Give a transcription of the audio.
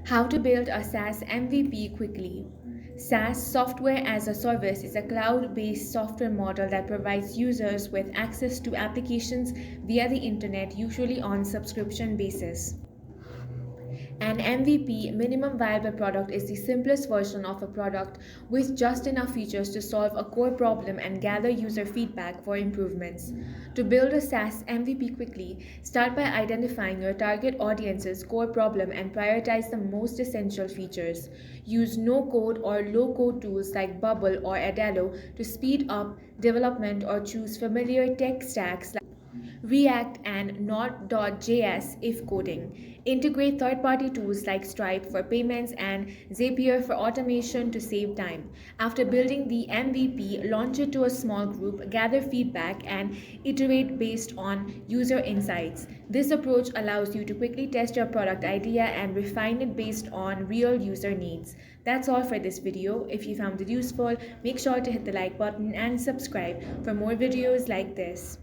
How to build a SaaS MVP quickly. SaaS, software as a service, is a cloud based software model that provides users with access to applications via the internet, usually on subscription basis. An MVP, minimum viable product, is the simplest version of a product with just enough features to solve a core problem and gather user feedback for improvements. To build a SaaS MVP quickly, start by identifying your target audience's core problem and prioritize the most essential features. Use no code or low code tools like Bubble or Adalo to speed up development, or choose familiar tech stacks like React and Node.js if coding. Integrate third party tools like Stripe for payments and Zapier for automation to save time. After building the MVP, launch it to a small group, gather feedback, and iterate based on user insights. This approach allows you to quickly test your product idea and refine it based on real user needs. That's all for this video. If you found it useful, make sure to hit the like button and subscribe for more videos like this.